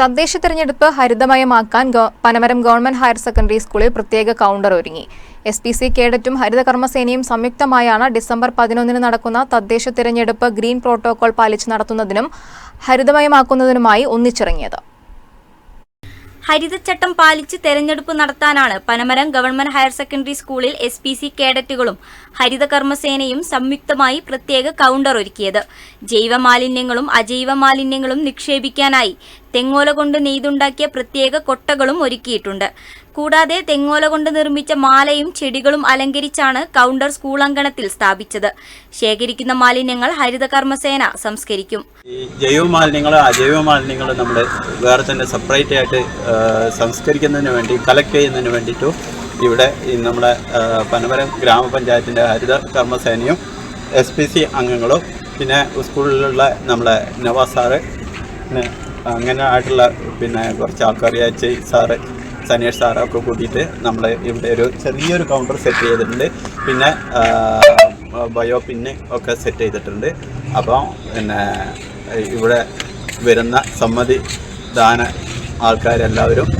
തദ്ദേശ തെരഞ്ഞെടുപ്പ് ഹരിതമയമാക്കാൻ Panamaram government higher secondary സ്കൂളിൽ പ്രത്യേക കൗണ്ടർ ഒരുങ്ങി. SPC കേഡറ്റും ഹരിതകർമ്മസേനയും സംയുക്തമായാണ് ഡിസംബർ 11 നടക്കുന്ന തദ്ദേശ തെരഞ്ഞെടുപ്പ് ഗ്രീൻ പ്രോട്ടോകോൾ പാലിച്ച് നടത്തുന്നതിനും ഹരിതമയമാക്കുന്നതിനുമായി ഒന്നിച്ചിറങ്ങിയത്. ഹരിതച്ചട്ടം പാലിച്ച് തെരഞ്ഞെടുപ്പ് നടത്താനാണ് പനമരം ഗവൺമെന്റ് ഹയർ സെക്കൻഡറി സ്കൂളിൽ SPC കേഡറ്റുകളും ഹരിതകർമ്മസേനയും സംയുക്തമായി പ്രത്യേക കൗണ്ടർ ഒരുക്കിയത്. ജൈവമാലിന്യങ്ങളും അജൈവ മാലിന്യങ്ങളും നിക്ഷേപിക്കാനായി തെങ്ങോല കൊണ്ട് നെയ്തുണ്ടാക്കിയ പ്രത്യേക കൊട്ടകളും ഒരുക്കിയിട്ടുണ്ട്. കൂടാതെ തെങ്ങോല കൊണ്ട് നിർമ്മിച്ച മാലയും ചെടികളും അലങ്കരിച്ചാണ് കൗണ്ടർ സ്കൂൾ അങ്കണത്തിൽ സ്ഥാപിച്ചത്. ശേഖരിക്കുന്ന മാലിന്യങ്ങൾ ഹരിതകർമ്മസേന സംസ്കരിക്കും. ഈ ജൈവ മാലിന്യങ്ങളും അജൈവ മാലിന്യങ്ങളും നമ്മൾ വേറെ തന്നെ സെപ്പറേറ്റ് ആയിട്ട് സംസ്കരിക്കുന്നതിന് വേണ്ടി കളക്ട് ചെയ്യുന്നതിന് വേണ്ടിയിട്ടും ഇവിടെ നമ്മുടെ പനമരം ഗ്രാമപഞ്ചായത്തിൻ്റെ ഹരിതകർമ്മസേനയും SPC അംഗങ്ങളും പിന്നെ സ്കൂളിലുള്ള നമ്മളെ നവാസ് സാറ് അങ്ങനെ ആയിട്ടുള്ള പിന്നെ കുറച്ച് ആൾക്കാർ സാറ് സനീഷ് സാറൊക്കെ കൂട്ടിയിട്ട് നമ്മൾ ഇവിടെ ഒരു ചെറിയൊരു കൗണ്ടർ സെറ്റ് ചെയ്തിട്ടുണ്ട്. പിന്നെ ബയോ പിന്ന് ഒക്കെ സെറ്റ് ചെയ്തിട്ടുണ്ട്. അപ്പോൾ പിന്നെ ഇവിടെ വരുന്ന സമ്മതിദാന ആൾക്കാരെല്ലാവരും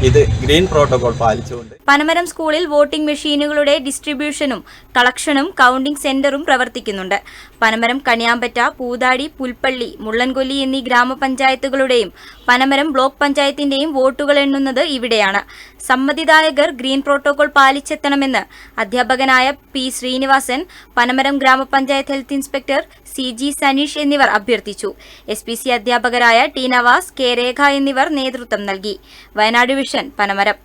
ഇത് ഗ്രീൻ പ്രോട്ടോകോൾ പാലിച്ചുകൊണ്ട്. പനമരം സ്കൂളിൽ വോട്ടിംഗ് മെഷീനുകളുടെ ഡിസ്ട്രിബ്യൂഷനും കളക്ഷനും കൗണ്ടിംഗ് സെന്ററും പ്രവർത്തിക്കുന്നുണ്ട്. പനമരം, കണിയാമ്പറ്റ, പൂതാടി, പുൽപ്പള്ളി, മുള്ളൻകൊല്ലി എന്നീ ഗ്രാമപഞ്ചായത്തുകളുടെയും പനമരം ബ്ലോക്ക് പഞ്ചായത്തിന്റെയും വോട്ടുകൾ എണ്ണുന്നത് ഇവിടെയാണ്. സമ്മതിദായകർ ഗ്രീൻ പ്രോട്ടോകോൾ പാലിച്ചെത്തണമെന്ന് അധ്യാപകനായ P. ശ്രീനിവാസൻ, പനമരം ഗ്രാമപഞ്ചായത്ത് ഹെൽത്ത് ഇൻസ്പെക്ടർ CG സനീഷ് എന്നിവർ അഭ്യർത്ഥിച്ചു. SPC അധ്യാപകരായ T. നവാസ്, K. രേഖ എന്നിവർ നേതൃത്വം നൽകി. വയനാട് വിഷൻ, പനമരം.